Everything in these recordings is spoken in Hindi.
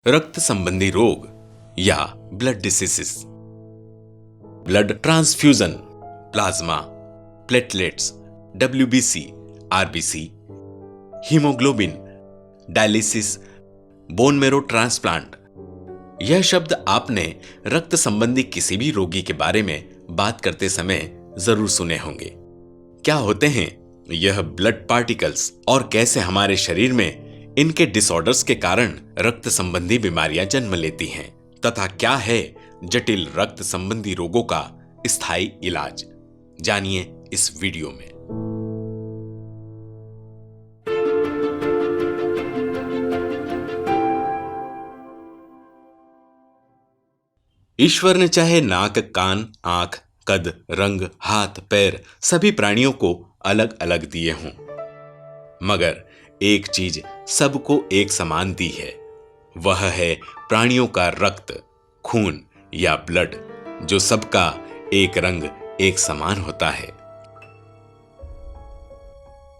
रक्त संबंधी रोग या blood diseases, blood transfusion, plasma, platelets, WBC, RBC, haemoglobin, dialysis, bone marrow transplant. यह शब्द आपने रक्त संबंधी किसी भी रोगी के बारे में बात करते समय जरूर सुने होंगे। क्या होते हैं यह ब्लड पार्टिकल्स और कैसे हमारे शरीर में इनके डिसऑर्डर्स के कारण रक्त संबंधी बीमारियां जन्म लेती हैं तथा क्या है जटिल रक्त संबंधी रोगों का स्थायी इलाज, जानिए इस वीडियो में। ईश्वर ने चाहे नाक, कान, आंख, कद, रंग, हाथ, पैर सभी प्राणियों को अलग अलग दिए हों, मगर एक चीज सबको एक समान दी है, वह है प्राणियों का रक्त, खून या ब्लड, जो सबका एक रंग एक समान होता है।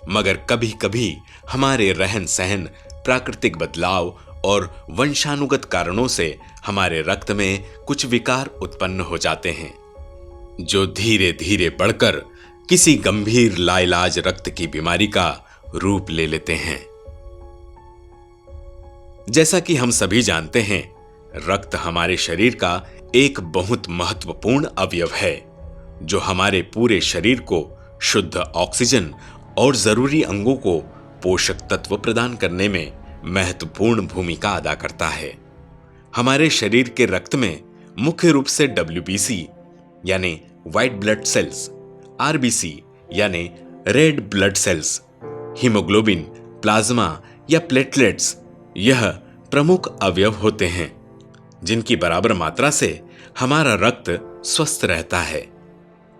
मगर कभी कभी हमारे रहन सहन, प्राकृतिक बदलाव और वंशानुगत कारणों से हमारे रक्त में कुछ विकार उत्पन्न हो जाते हैं, जो धीरे धीरे बढ़कर किसी गंभीर लाइलाज रक्त की बीमारी का रूप ले लेते हैं। जैसा कि हम सभी जानते हैं, रक्त हमारे शरीर का एक बहुत महत्वपूर्ण अवयव है, जो हमारे पूरे शरीर को शुद्ध ऑक्सीजन और जरूरी अंगों को पोषक तत्व प्रदान करने में महत्वपूर्ण भूमिका अदा करता है। हमारे शरीर के रक्त में मुख्य रूप से डब्ल्यूबीसी यानी व्हाइट ब्लड सेल्स, आरबीसी यानी red blood cells, haemoglobin, plasma या प्लेटलेट्स यह प्रमुख अवयव होते हैं, जिनकी बराबर मात्रा से हमारा रक्त स्वस्थ रहता है।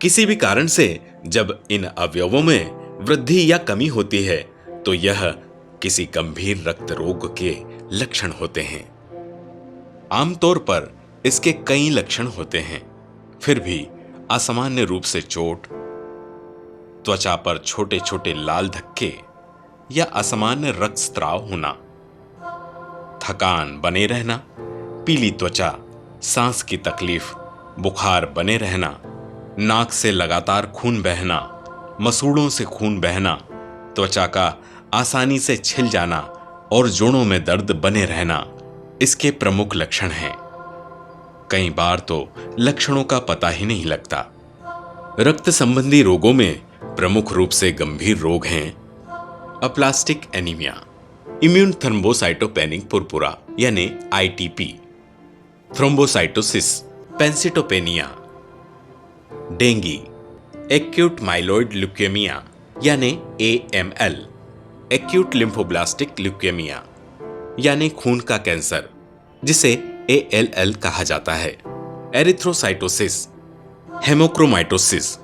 किसी भी कारण से जब इन अवयवों में वृद्धि या कमी होती है तो यह किसी गंभीर रक्त रोग के लक्षण होते हैं। आमतौर पर इसके कई लक्षण होते हैं, फिर भी असामान्य रूप से चोट, त्वचा पर छोटे छोटे लाल धक्के या असामान्य रक्तस्राव होना, थकान बने रहना, पीली त्वचा, सांस की तकलीफ, बुखार बने रहना, नाक से लगातार खून बहना, मसूड़ों से खून बहना, त्वचा का आसानी से छिल जाना और जोड़ों में दर्द बने रहना इसके प्रमुख लक्षण हैं। कई बार तो लक्षणों का पता ही नहीं लगता। रक्त संबंधी रोगों में प्रमुख रूप से गंभीर रोग हैं aplastic anaemia, immune thrombocytopenic purpura यानी ITP, thrombocytosis, pancytopenia, dengue, acute myeloid leukaemia यानी एएमएल, एक्यूट लिम्फोब्लास्टिक ल्यूकेमिया यानी खून का कैंसर जिसे एएलएल कहा जाता है, erythrocytosis, haemochromatosis,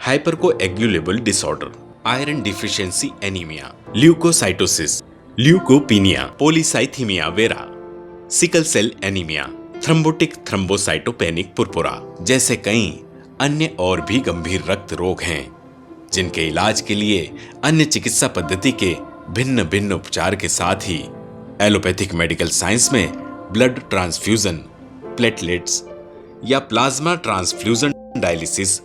hypercoagulable disorder, iron deficiency anaemia, leukocytosis, leukopenia, polycythaemia vera, sickle cell anaemia, thrombotic thrombocytopenic purpura जैसे कई अन्य और भी गंभीर रक्त रोग हैं, जिनके इलाज के लिए अन्य चिकित्सा पद्धति के भिन्न भिन्न उपचार के साथ ही एलोपैथिक मेडिकल साइंस में ब्लड ट्रांसफ्यूजन, प्लेटलेट्स या प्लाज्मा ट्रांसफ्यूजन, डायलिसिस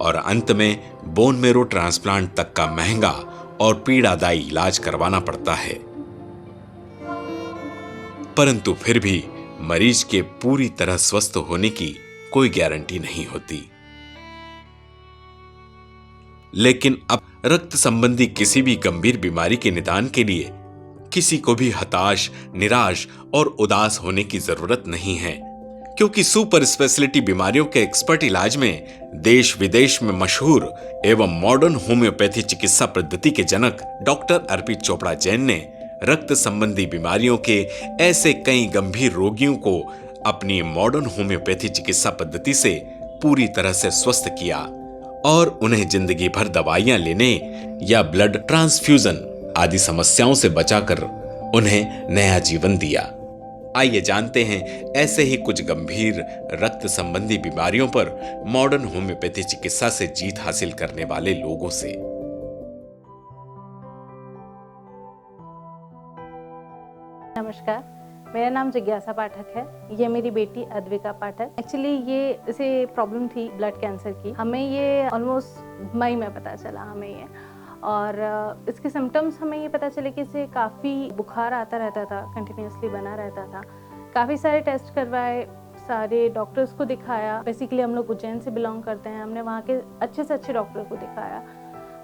और अंत में बोन मेरो ट्रांसप्लांट तक का महंगा और पीड़ादायी इलाज करवाना पड़ता है। परंतु फिर भी मरीज के पूरी तरह स्वस्थ होने की कोई गारंटी नहीं होती। लेकिन अब रक्त संबंधी किसी भी गंभीर बीमारी के निदान के लिए किसी को भी हताश, निराश और उदास होने की जरूरत नहीं है, क्योंकि सुपर स्पेशलिटी बीमारियों के एक्सपर्ट इलाज में देश विदेश में मशहूर एवं मॉडर्न होम्योपैथी चिकित्सा पद्धति के जनक डॉक्टर अर्पित चोपड़ा जैन ने रक्त संबंधी बीमारियों के ऐसे कई गंभीर रोगियों को अपनी मॉडर्न होम्योपैथी चिकित्सा पद्धति से पूरी तरह से स्वस्थ किया और उन्हें जिंदगी भर दवाइयां लेने या ब्लड ट्रांसफ्यूजन आदि समस्याओं से बचाकर उन्हें नया जीवन दिया। आइए जानते हैं ऐसे ही कुछ गंभीर रक्त संबंधी बीमारियों पर मॉडर्न होम्योपैथी चिकित्सा से जीत हासिल करने वाले लोगों से। नमस्कार, मेरा नाम जिज्ञासा पाठक है। ये मेरी बेटी अद्विका पाठक। एक्चुअली ये इसे प्रॉब्लम थी ब्लड कैंसर की। हमें ये ऑलमोस्ट मई में पता चला हमें ये, और इसके सिम्टम्स हमें ये पता चले कि इसे काफ़ी बुखार आता रहता था, कंटिन्यूसली बना रहता था। काफ़ी सारे टेस्ट करवाए, सारे डॉक्टर्स को दिखाया। बेसिकली हम लोग उज्जैन से बिलोंग करते हैं, हमने वहाँ के अच्छे से अच्छे डॉक्टर को दिखाया।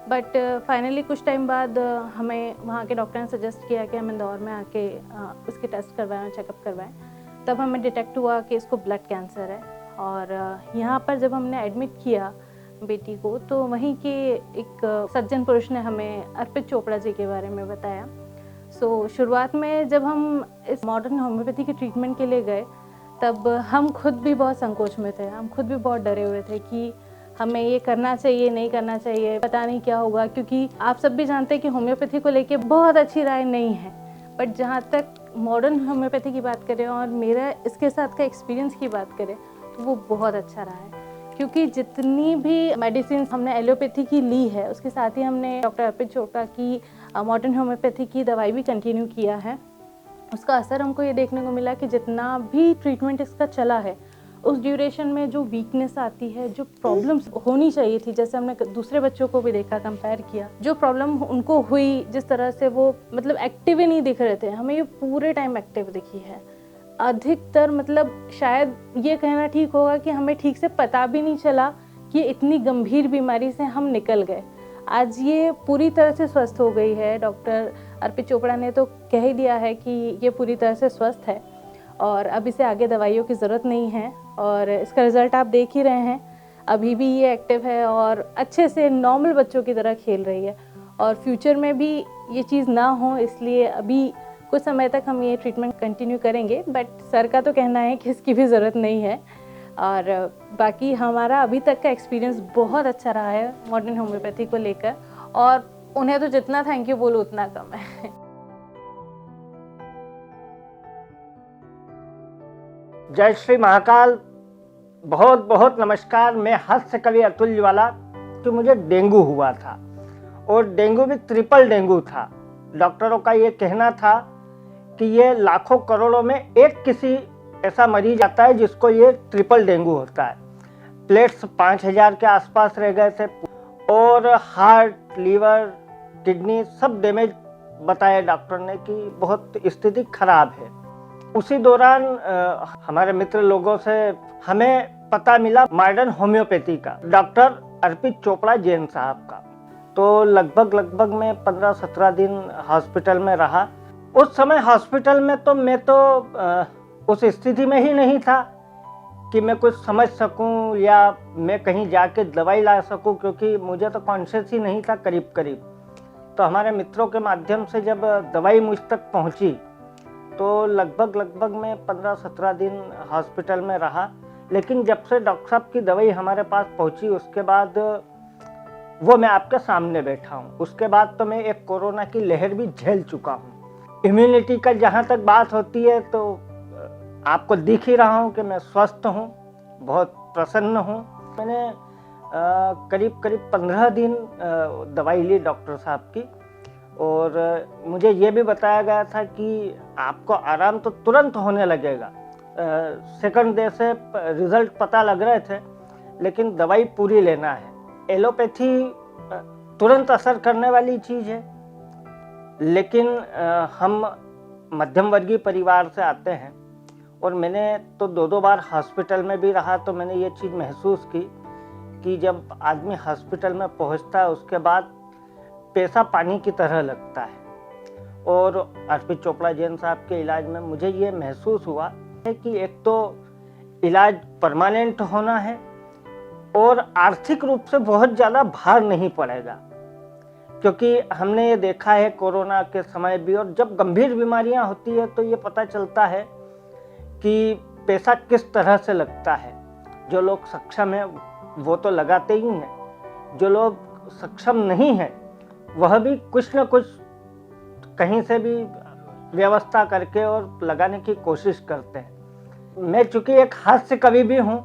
बट फाइनली कुछ टाइम बाद हमें वहाँ के डॉक्टर ने सजेस्ट किया कि हम इंदौर में आके उसके टेस्ट करवाएं, चेकअप करवाएं। तब हमें डिटेक्ट हुआ कि इसको ब्लड कैंसर है। और यहाँ पर जब हमने एडमिट किया बेटी को, तो वहीं के एक सज्जन पुरुष ने हमें अर्पित चोपड़ा जी के बारे में बताया। शुरुआत में जब हम इस मॉडर्न होम्योपैथी के ट्रीटमेंट के लिए गए, तब हम खुद भी बहुत संकोच में थे, हम खुद भी बहुत डरे हुए थे कि हमें ये करना चाहिए, नहीं करना चाहिए, पता नहीं क्या होगा। क्योंकि आप सब भी जानते हैं कि होम्योपैथी को लेके बहुत अच्छी राय नहीं है। बट जहाँ तक मॉडर्न होम्योपैथी की बात करें और मेरा इसके साथ का एक्सपीरियंस की बात करें, तो वो बहुत अच्छा रहा है। क्योंकि जितनी भी मेडिसिन हमने एलोपैथी की ली है, उसके साथ ही हमने डॉक्टर अर्पित चोपड़ा की मॉडर्न होम्योपैथी की दवाई भी कंटिन्यू किया है। उसका असर हमको ये देखने को मिला कि जितना भी ट्रीटमेंट इसका चला है, उस ड्यूरेशन में जो वीकनेस आती है, जो प्रॉब्लम्स होनी चाहिए थी, जैसे हमने दूसरे बच्चों को भी देखा, कंपेयर किया, जो प्रॉब्लम उनको हुई, जिस तरह से वो मतलब एक्टिव ही नहीं दिख रहे थे, हमें ये पूरे टाइम एक्टिव दिखी है। अधिकतर मतलब शायद ये कहना ठीक होगा कि हमें ठीक से पता भी नहीं चला कि इतनी गंभीर बीमारी से हम निकल गए। आज ये पूरी तरह से स्वस्थ हो गई है। डॉक्टर अर्पित चोपड़ा ने तो कह ही दिया है कि ये पूरी तरह से स्वस्थ है और अब इसे आगे दवाइयों की ज़रूरत नहीं है। और इसका रिज़ल्ट आप देख ही रहे हैं, अभी भी ये एक्टिव है और अच्छे से नॉर्मल बच्चों की तरह खेल रही है। और फ्यूचर में भी ये चीज़ ना हो, इसलिए अभी कुछ समय तक हम ये ट्रीटमेंट कंटिन्यू करेंगे। बट सर का तो कहना है कि इसकी भी ज़रूरत नहीं है। और बाकी हमारा अभी तक का एक्सपीरियंस बहुत अच्छा रहा है मॉडर्न होम्योपैथी को लेकर, और उन्हें तो जितना थैंक यू बोलो उतना कम है। जय श्री महाकाल। बहुत बहुत नमस्कार। मैं हास्य कवि अतुल ज्वाला। कि मुझे डेंगू हुआ था, और डेंगू भी ट्रिपल डेंगू था। डॉक्टरों का ये कहना था कि ये लाखों करोड़ों में एक किसी ऐसा मरीज आता है जिसको ये ट्रिपल डेंगू होता है। प्लेट्स 5000 के आसपास रह गए थे, और हार्ट, लीवर, किडनी सब डैमेज बताया डॉक्टर ने कि बहुत स्थिति खराब है। उसी दौरान हमारे मित्र लोगों से हमें पता मिला मॉडर्न होम्योपैथी का, डॉक्टर अर्पित चोपड़ा जैन साहब का। तो लगभग मैं 15-17 दिन हॉस्पिटल में रहा। उस समय हॉस्पिटल में तो मैं तो उस स्थिति में ही नहीं था कि मैं कुछ समझ सकूं या मैं कहीं जाके दवाई ला सकूं, क्योंकि मुझे तो कॉन्शियस ही नहीं था करीब। तो हमारे मित्रों के माध्यम से जब दवाई मुझ तक पहुंची, तो लगभग मैं 15-17 दिन हॉस्पिटल में रहा। लेकिन जब से डॉक्टर साहब की दवाई हमारे पास पहुंची, उसके बाद वो मैं आपके सामने बैठा हूं। उसके बाद तो मैं एक कोरोना की लहर भी झेल चुका हूं। इम्यूनिटी का जहां तक बात होती है, तो आपको दिख ही रहा हूं कि मैं स्वस्थ हूं, बहुत प्रसन्न हूं। मैंने करीब 15 दिन दवाई ली डॉक्टर साहब की, और मुझे ये भी बताया गया था कि आपको आराम तो तुरंत होने लगेगा। सेकंड डे से रिजल्ट पता लग रहे थे, लेकिन दवाई पूरी लेना है। एलोपैथी तुरंत असर करने वाली चीज़ है, लेकिन हम मध्यम वर्गीय परिवार से आते हैं, और मैंने तो 2 बार हॉस्पिटल में भी रहा। तो मैंने ये चीज़ महसूस की कि जब आदमी हॉस्पिटल में पहुंचता है, उसके बाद पैसा पानी की तरह लगता है। और अर्पित चोपड़ा जैन साहब के इलाज में मुझे ये महसूस हुआ है कि एक तो इलाज परमानेंट होना है, और आर्थिक रूप से बहुत ज़्यादा भार नहीं पड़ेगा। क्योंकि हमने ये देखा है कोरोना के समय भी, और जब गंभीर बीमारियां होती है तो ये पता चलता है कि पैसा किस तरह से लगता है। जो लोग सक्षम हैं वो तो लगाते ही हैं, जो लोग सक्षम नहीं हैं वह भी कुछ न कुछ कहीं से भी व्यवस्था करके और लगाने की कोशिश करते हैं। मैं चूँकि एक हास्य कवि भी हूँ,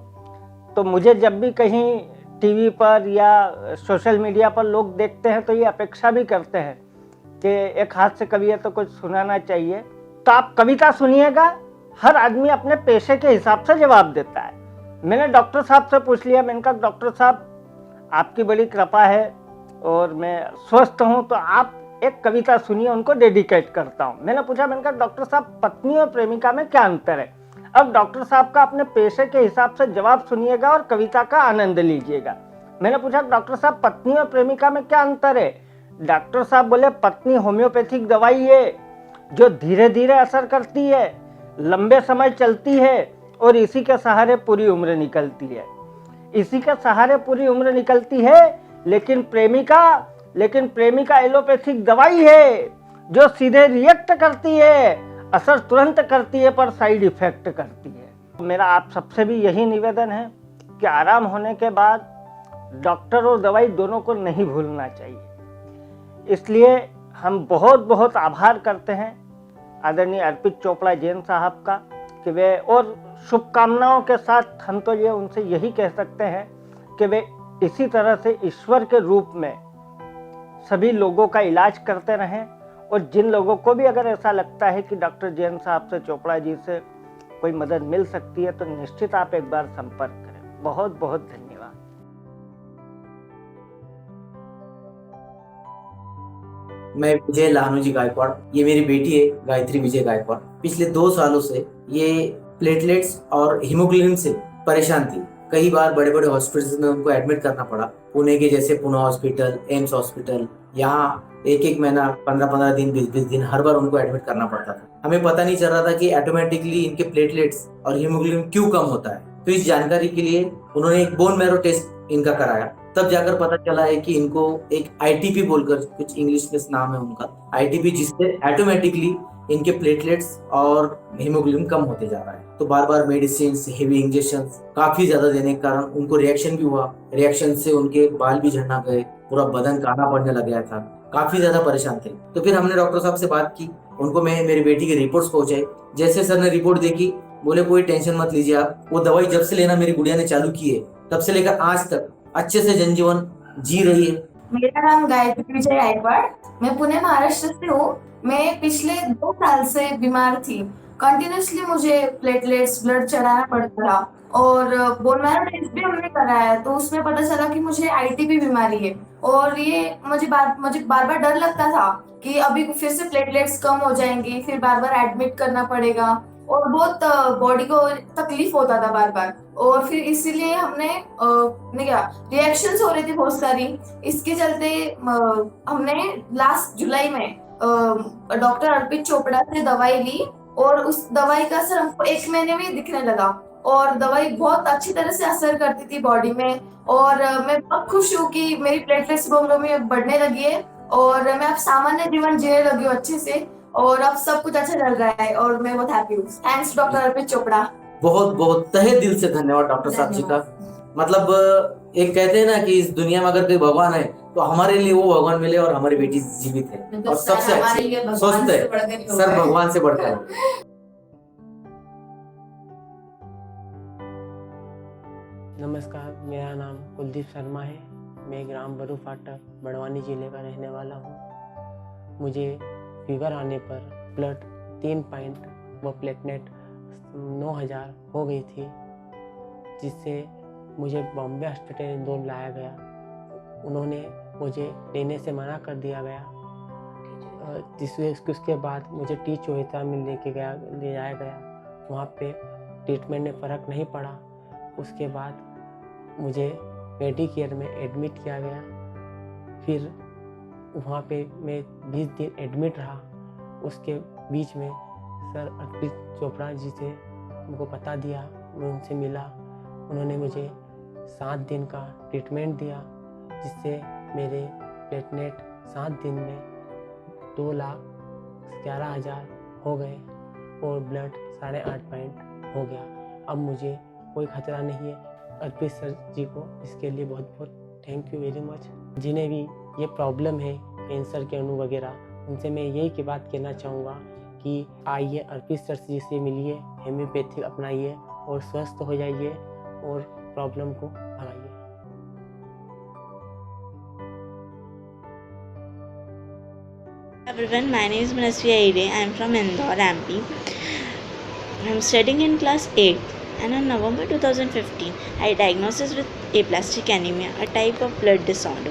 तो मुझे जब भी कहीं टीवी पर या सोशल मीडिया पर लोग देखते हैं, तो ये अपेक्षा भी करते हैं कि एक हास्य कवि है तो कुछ सुनाना चाहिए। तो आप कविता सुनिएगा, हर आदमी अपने पेशे के हिसाब से जवाब देता है। मैंने डॉक्टर साहब से पूछ लिया, मैंने कहा डॉक्टर साहब आपकी बड़ी कृपा है और मैं स्वस्थ हूँ, तो आप एक कविता सुनिए, उनको डेडिकेट करता हूँ। मैंने पूछा, मैंने कहा डॉक्टर साहब पत्नी और प्रेमिका में क्या अंतर है? अब डॉक्टर साहब का अपने पेशे के हिसाब से जवाब सुनिएगा और कविता का आनंद लीजिएगा। मैंने पूछा डॉक्टर साहब पत्नी और प्रेमिका में क्या अंतर है? डॉक्टर साहब बोले पत्नी होम्योपैथिक दवाई है जो धीरे धीरे असर करती है, लंबे समय चलती है और इसी के सहारे पूरी उम्र निकलती है। इसी के सहारे पूरी उम्र निकलती है। लेकिन प्रेमिका एलोपैथिक दवाई है जो सीधे रिएक्ट करती है, असर तुरंत करती है पर साइड इफेक्ट करती है। मेरा आप सबसे भी यही निवेदन है कि आराम होने के बाद डॉक्टर और दवाई दोनों को नहीं भूलना चाहिए। इसलिए हम बहुत बहुत आभार करते हैं आदरणीय अर्पित चोपड़ा जैन साहब का कि वे, और शुभकामनाओं के साथ हम तो ये उनसे यही कह सकते हैं कि वे इसी तरह से ईश्वर के रूप में सभी लोगों का इलाज करते रहें। और जिन लोगों को भी अगर ऐसा लगता है कि डॉक्टर जैन साहब से, चोपड़ा जी से कोई मदद मिल सकती है, तो निश्चित आप एक बार संपर्क करें। बहुत बहुत धन्यवाद। मैं विजय लाहनूजी गायकवाड़, ये मेरी बेटी है गायत्री विजय गायकवाड़। पिछले 2 सालों से ये प्लेटलेट्स और हीमोग्लोबिन से परेशान थी। कई बार बड़े बड़े हॉस्पिटल्स में उनको एडमिट करना पड़ा, पुणे के जैसे पुणे हॉस्पिटल, एम्स हॉस्पिटल। यहाँ एक महीना, 15 दिन, 20 दिन हर बार उनको एडमिट करना पड़ता था। हमें पता नहीं चल रहा था कि ऑटोमेटिकली इनके प्लेटलेट्स और हीमोग्लोबिन क्यों कम होता है। तो इस जानकारी के लिए उन्होंने एक बोन मैरो टेस्ट इनका कराया। तब जाकर पता चला है कि इनको एक आईटीपी बोलकर, कुछ इंग्लिश में नाम है उनका, आईटीपी, जिससे ऑटोमेटिकली इनके प्लेटलेट्स और हीमोग्लोबिन कम होते जा रहा है। तो बार बार मेडिसिन, हेवी इंजेक्शन काफी ज्यादा देने के कारण उनको रिएक्शन भी हुआ। रिएक्शन से उनके बाल भी झड़ना गए, पूरा बदन काला पड़ने लग गया था, काफी ज्यादा परेशान थे। तो फिर हमने डॉक्टर साहब से बात की, उनको मैं मेरी बेटी की रिपोर्ट्स पहुंचाई। जैसे सर ने रिपोर्ट देखी, बोले कोई टेंशन मत लीजिए आप, वो दवाई जब से लेना मेरी गुड़िया ने चालू की है, तब से लेकर आज तक अच्छे से जनजीवन जी रही है। मेरा नाम गायत्री विजय गायकवाड़, मैं पुणे महाराष्ट्र से हूँ। मैं पिछले 2 साल से बीमार थी। कंटिन्यूसली मुझे प्लेटलेट्स, ब्लड चढ़ाना पड़ता था और बोन मैरो टेस्ट भी हमने कराया, तो उसमें पता चला कि मुझे आईटीपी बीमारी है। और ये मुझे बार बार डर लगता था कि अभी फिर से प्लेटलेट्स कम हो जाएंगी, फिर बार बार एडमिट करना पड़ेगा और बहुत बॉडी को तकलीफ होता था बार बार। और फिर इसीलिए हमने रिएक्शंस हो रही थी बहुत सारी। इसके चलते हमने लास्ट जुलाई में डॉक्टर अर्पित चोपड़ा से दवाई ली और उस दवाई का असर हमको 1 महीने में दिखने लगा और दवाई बहुत अच्छी तरह से असर करती थी बॉडी में। और मैं बहुत खुश हूँ कि मेरी प्लेटलेट्स हीमोग्लोबिन बढ़ने लगी है और मैं अब सामान्य जीवन जीने लगी हूँ अच्छे से और अब सब कुछ अच्छा चल रहा है और मैं बहुत हैप्पी हूँ। थैंक्स डॉक्टर अर्पित चोपड़ा। बहुत बहुत तहे दिल से धन्यवाद डॉक्टर साहब जी का। मतलब एक कहते हैं ना कि इस दुनिया में अगर कोई भगवान है तो हमारे लिए वो भगवान मिले और हमारी बेटी जीवित है और सबसे अच्छी स्वस्थ है, सर भगवान से बढ़कर। नमस्कार, मेरा नाम कुलदीप शर्मा है। मैं ग्राम बरू फाटक, बड़वानी जिले का रहने वाला हूँ। मुझे फीवर आने पर ब्लड 3 पॉइंट व प्लेटलेट 9000 हो गई थी, जिससे मुझे बॉम्बे हॉस्पिटल इंदौर लाया गया। उन्होंने मुझे लेने से मना कर दिया गया, उसके बाद मुझे टी चोहिता में ले जाया गया। वहाँ पे ट्रीटमेंट में फ़र्क नहीं पड़ा। उसके बाद मुझे मेडिकेयर में एडमिट किया गया। फिर वहाँ पे मैं 20 दिन एडमिट रहा। उसके बीच में सर अर्पित चोपड़ा जी से मुझको बता दिया, मैं उनसे मिला। उन्होंने मुझे 7 दिन का ट्रीटमेंट दिया, जिससे मेरे प्लेटलेट 7 दिन में 2,11,000 हो गए और ब्लड 8.5 पॉइंट हो गया। अब मुझे कोई खतरा नहीं है। अर्पित सर जी को इसके लिए बहुत बहुत थैंक यू वेरी मच। जिन्हें भी ये प्रॉब्लम है कैंसर के अणु वगैरह, उनसे मैं यही की बात कहना चाहूँगा कि आइए अर्पित सर जी से मिलिए, होम्योपैथिक अपनाइए और स्वस्थ हो जाइए और प्रॉब्लम को भगाइए। Everyone, my name is Manasvi Aire. I am from Indore, MP. I am studying in class 8, and on November 2015, I diagnosed with aplastic anemia, a type of blood disorder.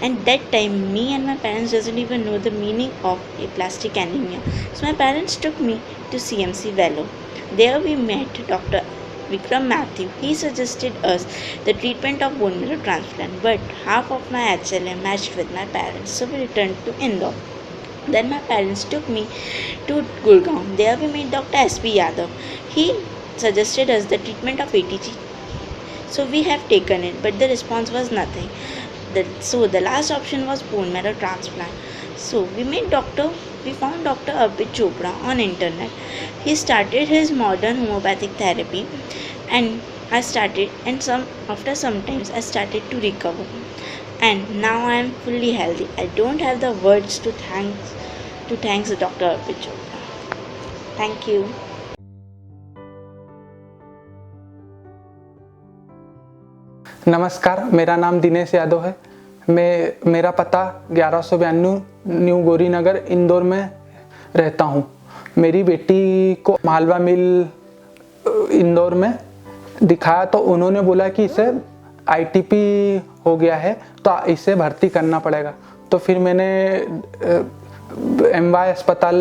And that time, me and my parents doesn't even know the meaning of aplastic anemia. So my parents took me to CMC Vellore. There we met Dr. Vikram Matthew. He suggested us the treatment of bone marrow transplant, but half of my HLA matched with my parents, so we returned to Indore. Then my parents took me to Gurgaon. There we met Dr. S.P. Yadav. He suggested us the treatment of ATG. So we have taken it, but the response was nothing. So the last option was bone marrow transplant. So we found Dr. Arpit Chopra on internet. He started his modern homeopathic therapy, and after some times I started to recover. And now I am fully healthy. I don't have the words to thank Dr. Arpit Chopra. Thank you. नमस्कार, मेरा नाम दिनेश यादव है। मेरा पता 1192 न्यू गौरी नगर इंदौर में रहता हूँ। मेरी बेटी को मालवा मिल इंदौर में दिखाया तो उन्होंने बोला कि इसे आईटीपी हो गया है तो इसे भर्ती करना पड़ेगा। तो फिर मैंने MY अस्पताल,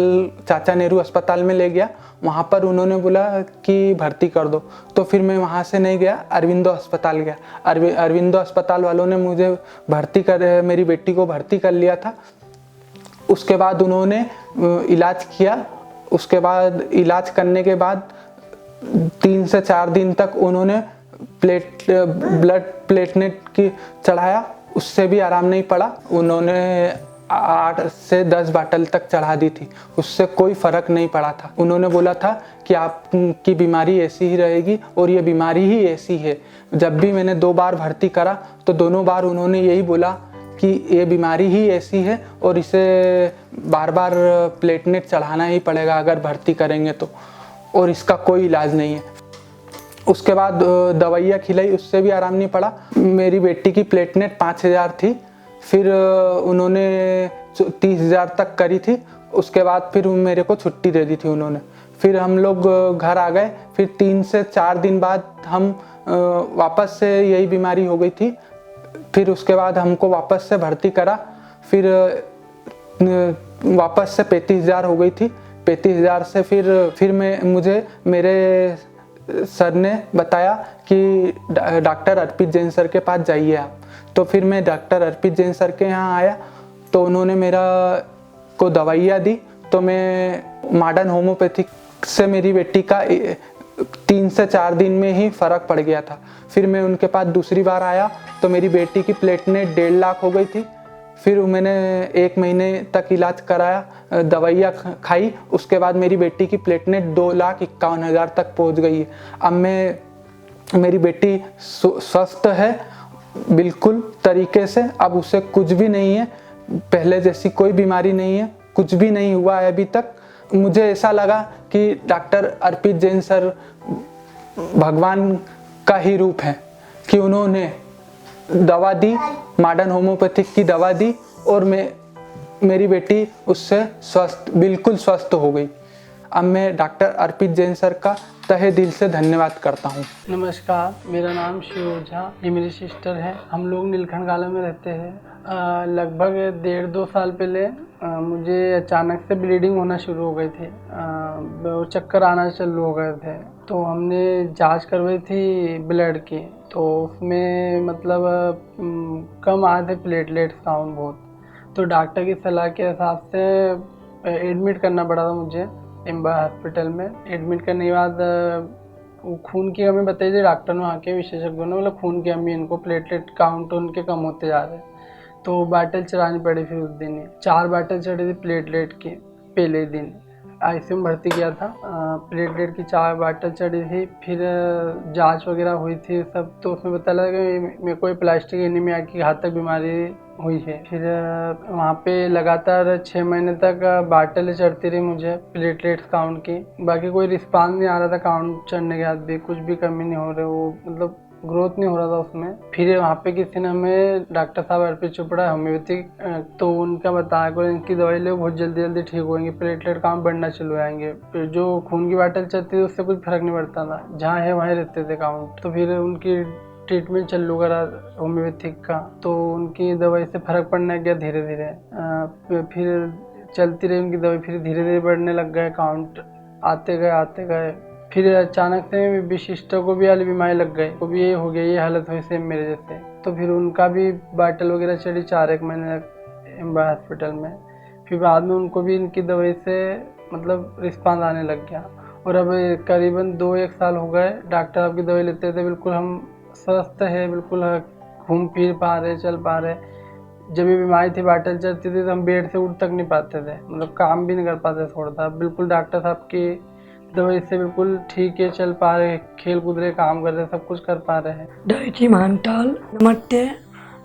चाचा नेहरू अस्पताल में ले गया। वहाँ पर उन्होंने बोला कि भर्ती कर दो। तो फिर मैं वहाँ से नहीं गया, अरविंदो अस्पताल गया। अरविंदो अस्पताल वालों ने मुझे मेरी बेटी को भर्ती कर लिया था। उसके बाद उन्होंने इलाज किया। उसके बाद इलाज करने के बाद 3 से 4 दिन तक उन्होंने ब्लड प्लेटलेट की चढ़ाया, उससे भी आराम नहीं पड़ा। उन्होंने 8 से 10 बाटल तक चढ़ा दी थी, उससे कोई फ़र्क नहीं पड़ा था। उन्होंने बोला था कि आपकी बीमारी ऐसी ही रहेगी और ये बीमारी ही ऐसी है। जब भी मैंने 2 बार भर्ती करा तो दोनों बार उन्होंने यही बोला कि ये बीमारी ही ऐसी है और इसे बार बार प्लेटलेट चढ़ाना ही पड़ेगा अगर भर्ती करेंगे तो, और इसका कोई इलाज नहीं है। उसके बाद दवाइयाँ खिलाई, उससे भी आराम नहीं पड़ा। मेरी बेटी की प्लेटलेट 5000 थी, फिर उन्होंने 30,000 तक करी थी। उसके बाद फिर मेरे को छुट्टी दे दी थी उन्होंने। फिर हम लोग घर आ गए। फिर 3 से 4 दिन बाद हम वापस से यही बीमारी हो गई थी। फिर उसके बाद हमको वापस से भर्ती करा। फिर वापस से 35,000 हो गई थी। 35,000 से फिर मुझे मेरे सर ने बताया कि डॉक्टर अर्पित जैन सर के पास जाइए आप। तो फिर मैं डॉक्टर अर्पित जैन सर के यहाँ आया तो उन्होंने मेरा को दवाइयाँ दी। तो मैं मॉडर्न होम्योपैथिक से मेरी बेटी का 3 से 4 दिन में ही फ़र्क पड़ गया था। फिर मैं उनके पास दूसरी बार आया तो मेरी बेटी की प्लेटलेट 1.5 लाख हो गई थी। फिर मैंने 1 महीने तक इलाज कराया, दवाइयाँ खाई। उसके बाद मेरी बेटी की प्लेटलेट 2,51,000 तक पहुँच गई है। अब मेरी बेटी स्वस्थ है बिल्कुल तरीके से। अब उसे कुछ भी नहीं है, पहले जैसी कोई बीमारी नहीं है, कुछ भी नहीं हुआ है अभी तक। मुझे ऐसा लगा कि डॉक्टर अर्पित जैन सर भगवान का ही रूप है कि उन्होंने दवा दी, मॉडर्न होम्योपैथिक की दवा दी और मेरी बेटी उससे बिल्कुल स्वस्थ हो गई। अब मैं डॉक्टर अर्पित जैन सर का तहे दिल से धन्यवाद करता हूँ। नमस्कार, मेरा नाम शिव ओझा, ये मेरी सिस्टर है। हम लोग नीलखंड गाला में रहते हैं। लगभग 1.5-2 साल पहले मुझे अचानक से ब्लीडिंग होना शुरू हो गई थी, चक्कर आना चालू हो गए थे। तो हमने जांच करवाई थी ब्लड की, तो उसमें मतलब कम आए थे प्लेटलेट काउंट बहुत। तो डॉक्टर की सलाह के हिसाब से एडमिट करना पड़ा था मुझे एम्बा हॉस्पिटल में। एडमिट करने के बाद वो खून की कमी बताई थी डॉक्टर ने, वहाँ के विशेषज्ञों ने बोला खून की कमी, इनको प्लेटलेट काउंट उनके कम होते जा रहे हैं। तो बाटल चढ़ानी पड़ी। फिर उस दिन ही 4 बाटल चढ़ी थी प्लेटलेट की। पहले दिन आईसीयू में भर्ती किया था, प्लेटलेट की 4 बाटल चढ़ी थी। फिर जांच वगैरह हुई थी सब, तो उसमें पता लगा कि मेरे को प्लास्टिक एनीमिया की घातक बीमारी हुई है। फिर वहाँ पे लगातार 6 महीने तक बाटलें चढ़ती रही मुझे प्लेटलेट्स काउंट की। बाकी कोई रिस्पांस नहीं आ रहा था काउंट चढ़ने के बाद भी, कुछ भी कमी नहीं हो रही। वो मतलब ग्रोथ नहीं हो रहा था उसमें। फिर वहाँ पे किसी ने हमें डॉक्टर साहब अर्पित चोपड़ा होम्योपैथिक, तो उनका बताया कि इनकी दवाई लो बहुत जल्दी जल्दी ठीक होंगे, प्लेटलेट काम बढ़ना शुरू हो जाएंगे। फिर जो खून की बाटल चलती थी उससे कुछ फर्क नहीं पड़ता था, जहाँ है वहीं रहते थे काउंट। तो फिर उनकी ट्रीटमेंट चालू करा होम्योपैथिक का, तो उनकी दवाई से फ़र्क पड़ने लग गया धीरे धीरे। फिर चलती रही उनकी दवाई, फिर धीरे धीरे बढ़ने लग गए काउंट, आते गए। फिर अचानक से विशिष्ट को भी वाली बीमारी लग गई, वो भी ये हो गया, ये हालत हुई सेम मेरे जैसे। तो फिर उनका भी बाटल वगैरह चली 4-1 महीने तक एम्बा हॉस्पिटल में। फिर बाद में उनको भी इनकी दवाई से मतलब रिस्पांस आने लग गया, और अब करीबन 2-1 साल हो गए डॉक्टर साहब की दवाई लेते थे, बिल्कुल हम स्वस्थ है, बिल्कुल घूम फिर पा रहे, चल पा रहे। जब ये बीमारी थी बाटल चलती थी तो हम बेड से उठ तक नहीं पाते थे, मतलब काम भी नहीं कर पाते थोड़ा सा। बिल्कुल डॉक्टर साहब की दवाई से बिल्कुल ठीक है, चल पा रहे, खेल कूद रहे, काम कर रहे, सब कुछ कर पा रहे हैं। डायटी महानताल नमस्ते,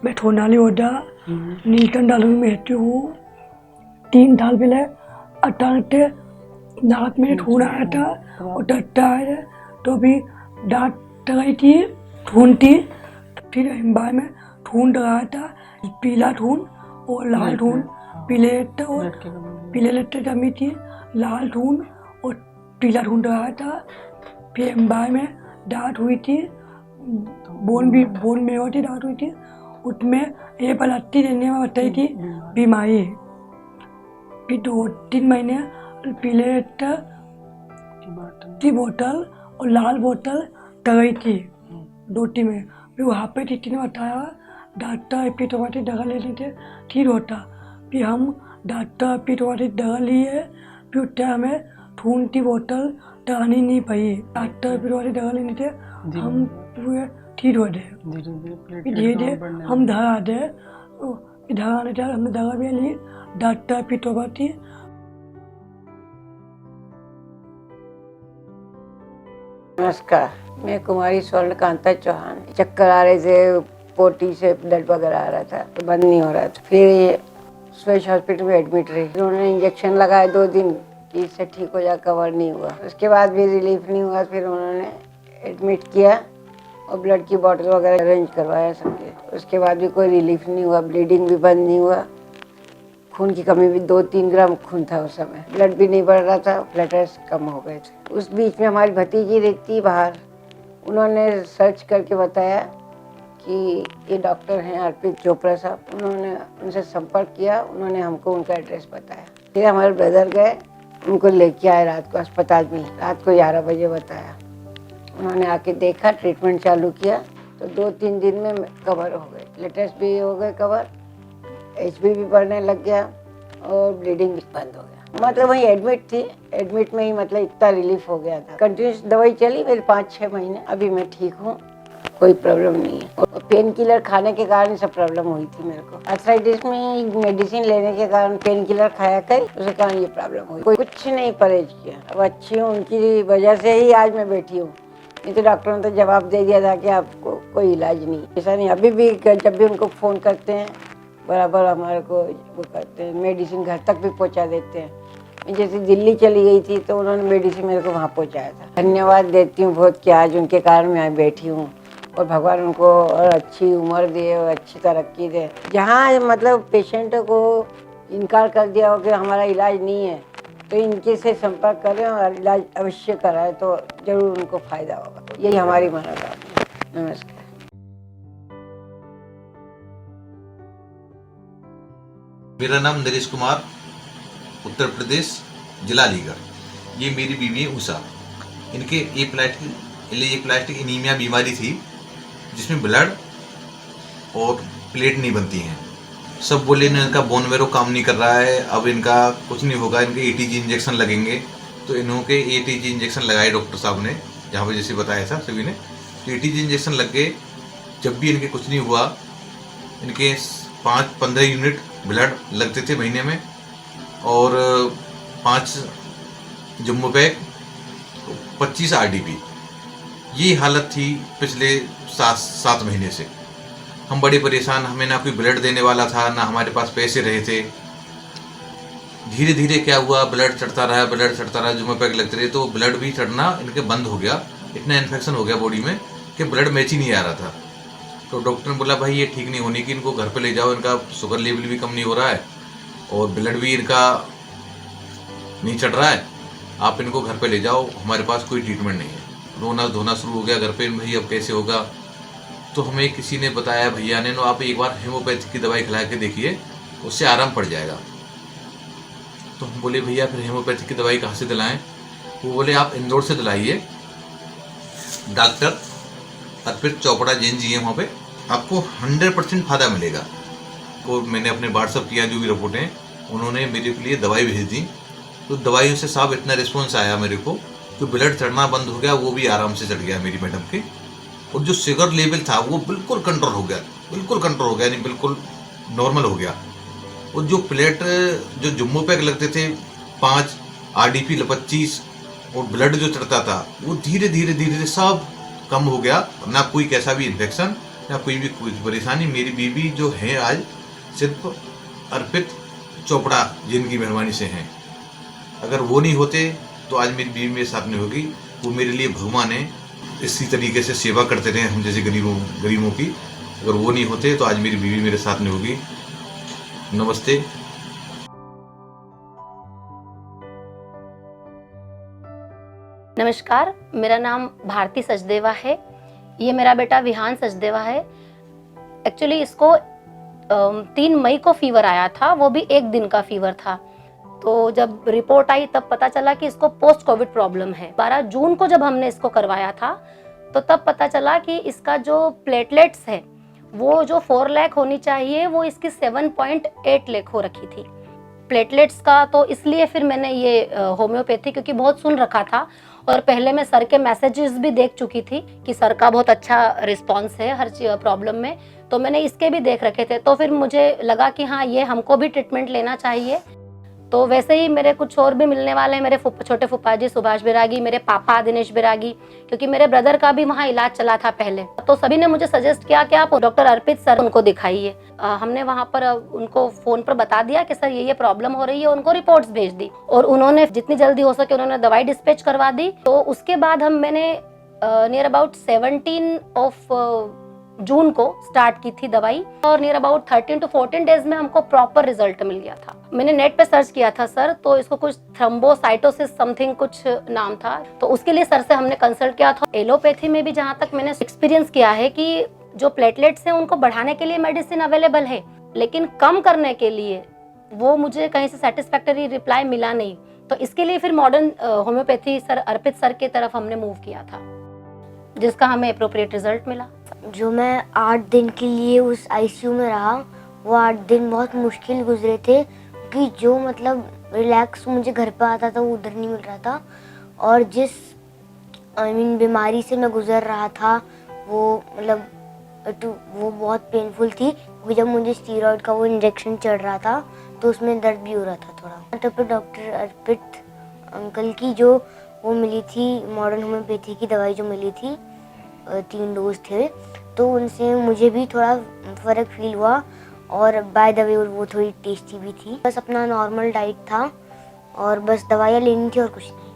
मैं ठोनाली ओडा नीलकंठ डालू में रहती हूँ। 3 साल पहले अचानक दांत में खून आया था और डरता है, तो अभी दांत डराई थी, खून थी। फिर बाद में खून डराया था, पीला खून और लाल खून, पीले लट्टे जमी थी, लाल खून और पीला खून डराया था। फिर एम्बाई में दांत हुई थी, बोन में होती दांत हुई थी, उसमें ये पलटती देने में बताई थी बीमारी। फिर 2-3 महीने पीले की बोतल और लाल बोतल डराई थी 2-3 में। फिर वहाँ पे टीटी ने बताया डॉक्टर एपिटोमेटिक दवा लेने थे ठीक होता। फिर हम डॉक्टर एपिटोमेटिक दवा लिए, फिर उससे हमें खून की बोतल डरानी नहीं पड़ी। डॉक्टर एपिटोमेटिक दवा लेने थे, हम पूरे ठीक हो गए। धीरे धीरे हम घर आ गए, इधर आने के बाद हमने दवा भी ली डॉक्टर एपिटोमेटिक। नमस्कार, मैं कुमारी स्वर्णकांता चौहान। चक्कर आ रहे थे, पोटी से ब्लड वगैरह आ रहा था, तो बंद नहीं हो रहा था। फिर ये स्वेश हॉस्पिटल में एडमिट रही, उन्होंने इंजेक्शन लगाए 2 दिन कि इससे ठीक हो जाए, कवर नहीं हुआ। उसके बाद भी रिलीफ नहीं हुआ, फिर उन्होंने एडमिट किया और ब्लड की बॉटल वगैरह अरेंज करवाया सबके। उसके बाद भी कोई रिलीफ नहीं हुआ, ब्लीडिंग भी बंद नहीं हुआ, खून की कमी भी 2-3 ग्राम खून था उस समय, ब्लड भी नहीं बढ़ रहा था, प्लेटलेट्स कम हो गए थे। उस बीच में हमारी भतीजी रहती बाहर, उन्होंने सर्च करके बताया कि ये डॉक्टर हैं अर्पित चोपड़ा साहब। उन्होंने उनसे संपर्क किया, उन्होंने हमको उनका एड्रेस बताया। फिर हमारे ब्रदर गए, उनको लेके आए रात को अस्पताल में, रात को 11 बजे बताया। उन्होंने आके देखा, ट्रीटमेंट चालू किया, तो 2-3 दिन में कवर हो गए, प्लेटलेट्स भी हो गए कवर, HB भी बढ़ने लग गया और ब्लीडिंग भी बंद हो गया। मतलब वही एडमिट थी, एडमिट में ही मतलब इतना रिलीफ हो गया था। कंटिन्यूस दवाई चली मेरी 5-6 महीने, अभी मैं ठीक हूँ, कोई प्रॉब्लम नहीं है। और पेन किलर खाने के कारण सब प्रॉब्लम हुई थी मेरे को। आर्थराइटिस में मेडिसिन लेने के कारण पेन किलर खाया कर, उसके कारण ये प्रॉब्लम हुई। कोई कुछ नहीं परहेज किया, अब अच्छी हूँ, उनकी वजह से ही आज मैं बैठी हूँ। नहीं तो डॉक्टरों ने तो जवाब दे दिया था कि आपको कोई इलाज नहीं। ऐसा नहीं, अभी भी जब भी उनको फ़ोन करते हैं बराबर हमारे को वो करते हैं, मेडिसिन घर तक भी पहुंचा देते हैं। मैं जैसे दिल्ली चली गई थी तो उन्होंने मेडिसिन मेरे को वहाँ पहुंचाया था। धन्यवाद देती हूँ बहुत कि आज उनके कारण मैं बैठी हूँ, और भगवान उनको और अच्छी उम्र दे और अच्छी तरक्की दे। जहाँ मतलब पेशेंटों को इनकार कर दिया हो कि हमारा इलाज नहीं है, तो इनके से संपर्क करें और इलाज अवश्य कराएं, तो ज़रूर उनको फ़ायदा होगा। यही हमारी मनोकामना। नमस्कार। मेरा नाम नरेश कुमार, उत्तर प्रदेश, जिला अलीगढ़। ये मेरी बीवी है उषा। इनके ये प्लास्टिक एनीमिया बीमारी थी, जिसमें ब्लड और प्लेट नहीं बनती हैं। सब बोले ना इनका बोन मैरो काम नहीं कर रहा है, अब इनका कुछ नहीं होगा, इनके ATG इंजेक्शन लगेंगे। तो इन्होंने ATG इंजेक्शन लगाए डॉक्टर साहब ने, जहाँ पर जैसे बताया था सभी ने। तो ATG इंजेक्शन लग गए, जब भी इनके कुछ नहीं हुआ, इनके 5-15 यूनिट ब्लड लगते थे महीने में, और 5 जम्बो पैक, 25 RDP। ये हालत थी पिछले 7 महीने से। हम बड़े परेशान, हमें ना कोई ब्लड देने वाला था, ना हमारे पास पैसे रहे थे। धीरे धीरे क्या हुआ, ब्लड चढ़ता रहा, जम्बो पैक लगते रहे, तो ब्लड भी चढ़ना इनके बंद हो गया। इतना इन्फेक्शन हो गया बॉडी में कि ब्लड मैच ही नहीं आ रहा था। तो डॉक्टर ने बोला भाई ये ठीक नहीं होने की, इनको घर पे ले जाओ, इनका शुगर लेवल भी कम नहीं हो रहा है और ब्लड भी इनका नहीं चढ़ रहा है, आप इनको घर पे ले जाओ, हमारे पास कोई ट्रीटमेंट नहीं है। रोना धोना शुरू हो गया घर पे, भाई अब कैसे होगा। तो हमें किसी ने बताया, भैया ने, आप एक बार हेमोपैथी की दवाई खिला के देखिए, उससे आराम पड़ जाएगा। तो हम बोले भैया फिर हेमोपैथी की दवाई कहाँ से दिलाएं? वो बोले आप इंदौर से दिलाइए, डॉक्टर अर्पित चोपड़ा जैन जी हैं वहाँ पे, आपको 100% फायदा मिलेगा। तो मैंने अपने व्हाट्सअप किया जो भी रिपोर्टें, उन्होंने मेरे लिए दवाई भेज दी। तो दवाइयों से साहब इतना रिस्पॉन्स आया मेरे को कि ब्लड चढ़ना बंद हो गया, वो भी आराम से चढ़ गया मेरी मैडम के। और जो शुगर लेवल था वो बिल्कुल कंट्रोल हो गया, बिल्कुल कंट्रोल हो गया, नहीं बिल्कुल नॉर्मल हो गया। और जो प्लेट जो जम्मू पैक लगते थे 5 RDP 25 और ब्लड जो चढ़ता था वो धीरे धीरे सब कम हो गया। ना कोई कैसा भी इन्फेक्शन, ना कोई भी परेशानी। मेरी बीवी जो है आज सिर्फ अर्पित चोपड़ा जिनकी मेहरबानी से हैं। अगर वो नहीं होते तो आज मेरी बीवी मेरे साथ नहीं होगी। वो मेरे लिए भगवान है, इसी तरीके से सेवा करते रहे हम जैसे गरीबों की। अगर वो नहीं होते तो आज मेरी बीवी मेरे साथ नहीं होगी। नमस्ते। नमस्कार, मेरा नाम भारती सचदेवा है। ये मेरा बेटा विहान सचदेवा है। एक्चुअली इसको 3 मई को फीवर आया था, वो भी 1 दिन का फीवर था। तो जब रिपोर्ट आई तब पता चला कि इसको पोस्ट कोविड प्रॉब्लम है। 12 जून को जब हमने इसको करवाया था तो तब पता चला कि इसका जो प्लेटलेट्स है वो जो 4 लाख होनी चाहिए वो इसकी 7.8 लाख हो रखी थी प्लेटलेट्स का। तो इसलिए फिर मैंने ये होम्योपैथी, क्योंकि बहुत सुन रखा था और पहले मैं सर के मैसेजेस भी देख चुकी थी कि सर का बहुत अच्छा रिस्पांस है हर प्रॉब्लम में, तो मैंने इसके भी देख रखे थे। तो फिर मुझे लगा कि हाँ ये हमको भी ट्रीटमेंट लेना चाहिए। तो वैसे ही मेरे कुछ और भी मिलने वाले हैं, मेरे छोटे फूफा जी सुभाष बैरागी, मेरे पापा दिनेश बैरागी, क्योंकि मेरे ब्रदर का भी वहाँ इलाज चला था पहले। तो सभी ने मुझे सजेस्ट किया कि आप डॉक्टर अर्पित सर उनको दिखाइए। हमने वहाँ पर उनको फोन पर बता दिया कि सर ये प्रॉब्लम हो रही है, उनको रिपोर्ट्स भेज दी और उन्होंने जितनी जल्दी हो सके उन्होंने दवाई डिस्पैच करवा दी। तो उसके बाद मैंने नियर अबाउट 17 जून को स्टार्ट की थी दवाई और नियर अबाउट 13 to 14 डेज में हमको प्रॉपर रिजल्ट मिल गया था। मैंने नेट पे सर्च किया था सर, तो इसको कुछ थ्रोम्बोसाइटोसिस समथिंग कुछ नाम था, तो उसके लिए सर से हमने कंसल्ट किया था। एलोपैथी में भी जहाँ तक मैंने एक्सपीरियंस किया है कि जो प्लेटलेट्स हैं उनको बढ़ाने के लिए मेडिसिन अवेलेबल है, लेकिन कम करने के लिए वो मुझे कहीं से सेटिस्फैक्टरी रिप्लाई मिला नहीं। तो इसके लिए फिर मॉडर्न होम्योपैथी सर अर्पित सर की तरफ हमने मूव किया था, जिसका हमें अप्रोप्रिएट रिजल्ट मिला। जो मैं 8 दिन के लिए उस ICU में रहा, वो 8 दिन बहुत मुश्किल गुजरे थे, क्योंकि जो मतलब रिलैक्स मुझे घर पे आता था वो उधर नहीं मिल रहा था। और जिस बीमारी से मैं गुजर रहा था वो मतलब वो बहुत पेनफुल थी, क्योंकि जब मुझे स्टीरॉयड का वो इंजेक्शन चढ़ रहा था तो उसमें दर्द भी हो रहा था थोड़ा। तो फिर डॉक्टर अर्पित अंकल की जो वो मिली थी मॉडर्न होम्योपैथी की दवाई जो मिली थी, 3 डोज थे, तो उनसे मुझे भी थोड़ा फ़र्क फील हुआ और बाय द वे वो थोड़ी टेस्टी भी थी। बस अपना नॉर्मल डाइट था और बस दवाइयाँ लेनी थी और कुछ नहीं।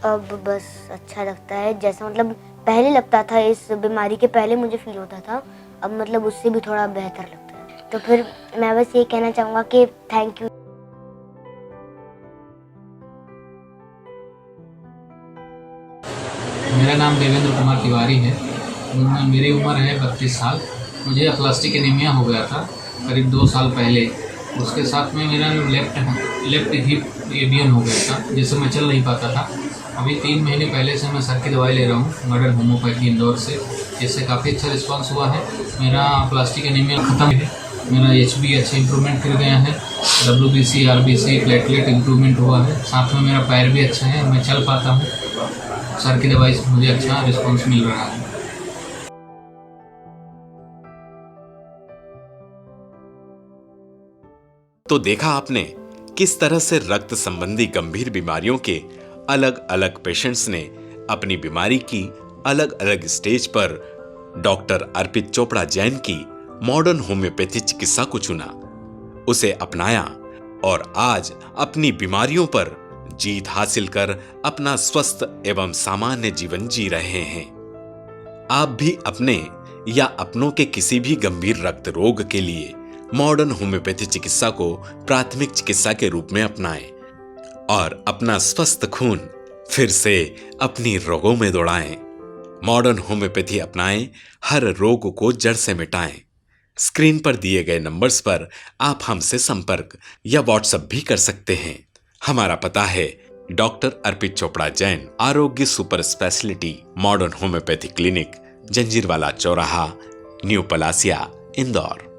अब बस अच्छा लगता है, जैसा मतलब पहले लगता था, इस बीमारी के पहले मुझे फील होता था, अब मतलब उससे भी थोड़ा बेहतर लगता है। तो फिर मैं बस ये कहना चाहूँगा कि थैंक यू। मेरा नाम देवेंद्र कुमार तिवारी है। मेरी उम्र है 32 साल। मुझे अप्लास्टिक एनीमिया हो गया था करीब 2 साल पहले। उसके साथ में मेरा लेफ्ट हिप एवियन हो गया था, जिससे मैं चल नहीं पाता था। अभी 3 महीने पहले से मैं सर की दवाई ले रहा हूँ मॉडर्न होम्योपैथी इंदौर से, जिससे काफ़ी अच्छा रिस्पांस हुआ है। मेरा प्लास्टिक एनीमिया ख़त्म है, मेरा HB अच्छा इंप्रूवमेंट कर गया है, WBC RBC प्लेटलेट इंप्रूवमेंट हुआ है, साथ में मेरा पैर भी अच्छा है, मैं चल पाता हूँ। सर की दवाई से मुझे अच्छा रिस्पांस मिल रहा है। तो देखा आपने किस तरह से रक्त संबंधी गंभीर बीमारियों के अलग अलग पेशेंट्स ने अपनी बीमारी की अलग अलग स्टेज पर डॉक्टर अर्पित चोपड़ा जैन की मॉडर्न होम्योपैथी चिकित्सा को चुना, उसे अपनाया और आज अपनी बीमारियों पर जीत हासिल कर अपना स्वस्थ एवं सामान्य जीवन जी रहे हैं। आप भी अपने या अपनों के किसी भी गंभीर रक्त रोग के लिए मॉडर्न होम्योपैथी चिकित्सा को प्राथमिक चिकित्सा के रूप में अपनाएं और अपना स्वस्थ खून फिर से अपनी रगों में दौड़ाएं। मॉडर्न होम्योपैथी अपनाएं, हर रोग को जड़ से मिटाएं। स्क्रीन पर दिए गए नंबर्स पर आप हमसे संपर्क या व्हाट्सएप भी कर सकते हैं। हमारा पता है डॉक्टर अर्पित चोपड़ा जैन, आरोग्य super speciality, modern homeopathy clinic, Janjirwala चौराहा, न्यू पलासिया, इंदौर।